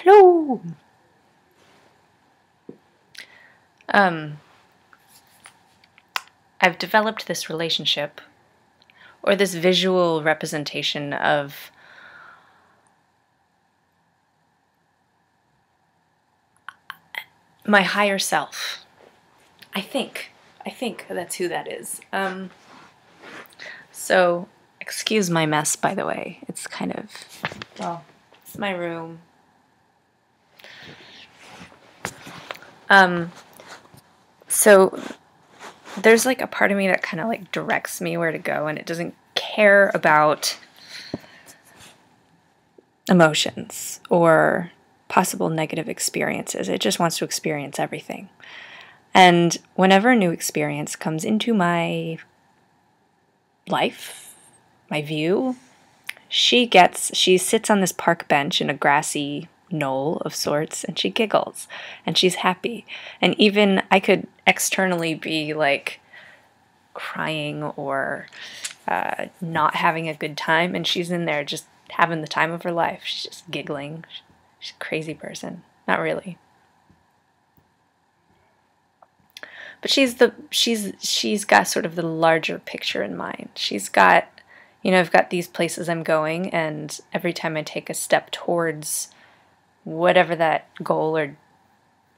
Hello. I've developed this relationship, or this visual representation of my higher self. I think that's who that is. So, excuse my mess, by the way. It's kind of, well, it's my room. So there's like a part of me that kind of like directs me where to go, and it doesn't care about emotions or possible negative experiences. It just wants to experience everything. And whenever a new experience comes into my life, my view, she sits on this park bench in a grassy knoll of sorts, and she giggles, and she's happy. And even I could externally be like crying or not having a good time, and she's in there just having the time of her life. She's just giggling. She's a crazy person. Not really. But she's got sort of the larger picture in mind. She's got, I've got these places I'm going, and every time I take a step towards whatever that goal or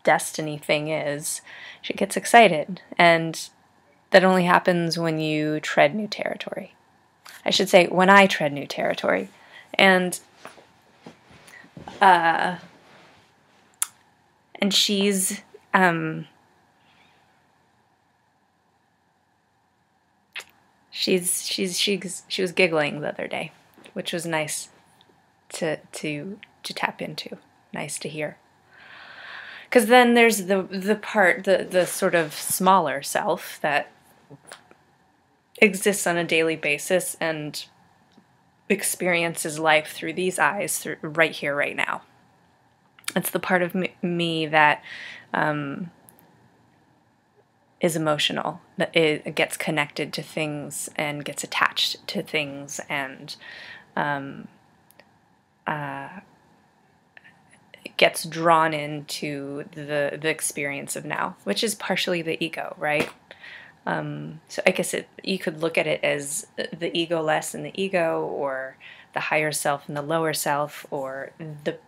destiny thing is, she gets excited. And that only happens when you tread new territory. I should say, when I tread new territory. And she's she was giggling the other day, which was nice to tap into. Nice to hear. Because then there's the sort of smaller self that exists on a daily basis and experiences life through these eyes, right here, right now. It's the part of me that is emotional, that it gets connected to things and gets attached to things and gets drawn into the experience of now, which is partially the ego, right? So I guess you could look at it as the ego-less and the ego, or the higher self and the lower self, or the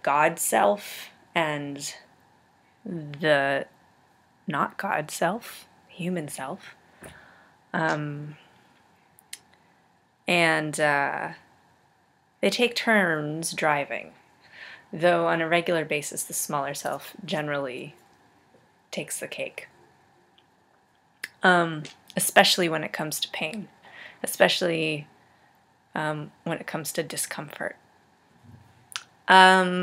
God self and the not God self, human self. And they take turns driving, though on a regular basis the smaller self generally takes the cake. Especially when it comes to pain, especially when it comes to discomfort. God,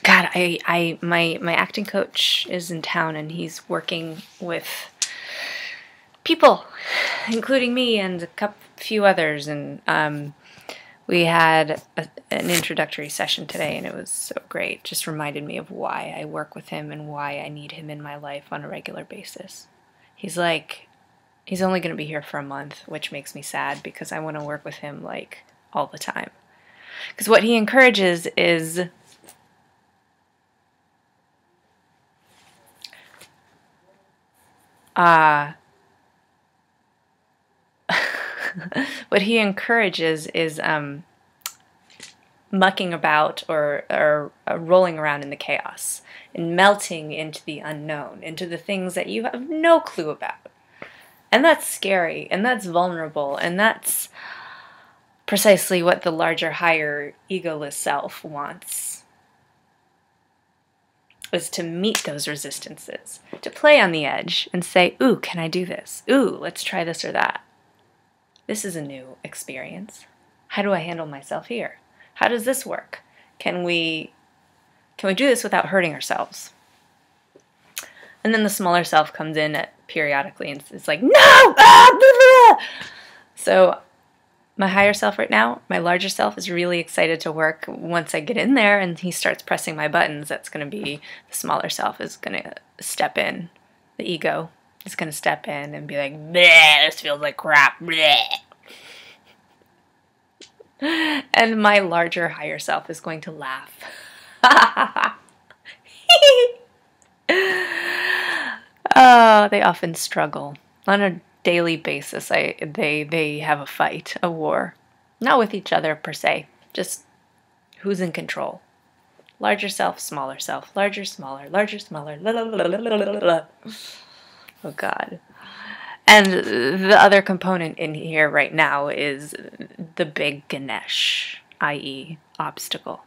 my acting coach is in town, and he's working with people, including me and a few others, and we had an introductory session today, and it was so great. Just reminded me of why I work with him and why I need him in my life on a regular basis. He's only going to be here for a month, which makes me sad because I want to work with him like all the time. Because what he encourages is what he encourages is mucking about or rolling around in the chaos and melting into the unknown, into the things that you have no clue about. And that's scary, and that's vulnerable, and that's precisely what the larger, higher, egoless self wants, is to meet those resistances, to play on the edge and say, ooh, can I do this? Ooh, let's try this or that. This is a new experience. How do I handle myself here? How does this work? Can we do this without hurting ourselves? And then the smaller self comes in periodically and it's like, no! Ah, blah, blah. So my higher self right now, my larger self, is really excited to work. Once I get in there and he starts pressing my buttons, that's going to be, the smaller self is going to step in. The ego is going to step in and be like, bleh, this feels like crap. Bleh. And my larger, higher self is going to laugh. Oh, they often struggle. On a daily basis, they have a fight, a war. Not with each other per se, just who's in control. Larger self, smaller self, larger, smaller, larger, smaller. La, la, la, la, la, la, la. Oh, God. And the other component in here right now is the big Ganesh, i.e. obstacle.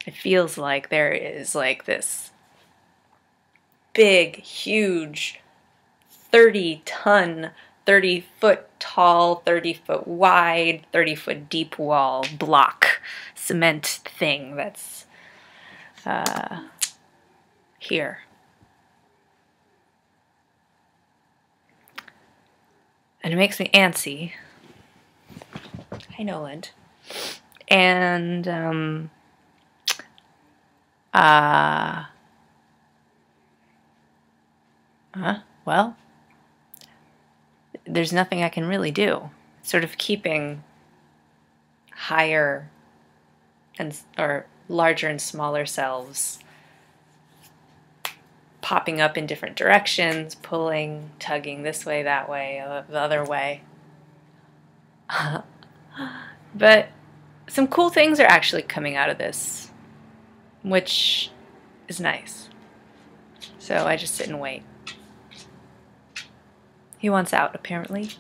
It feels like there is like this big, huge, 30-ton, 30-foot tall, 30-foot wide, 30-foot deep wall block cement thing that's here. And it makes me antsy. Hi, Noland. And, well, there's nothing I can really do. Sort of keeping higher and or larger and smaller selves popping up in different directions, pulling, tugging this way, that way, the other way. But some cool things are actually coming out of this, which is nice. So I just sit and wait. He wants out, apparently.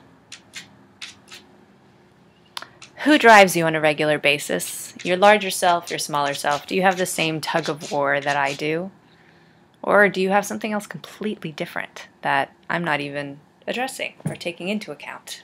Who drives you on a regular basis? Your larger self, your smaller self? Do you have the same tug of war that I do? Or do you have something else completely different that I'm not even addressing or taking into account?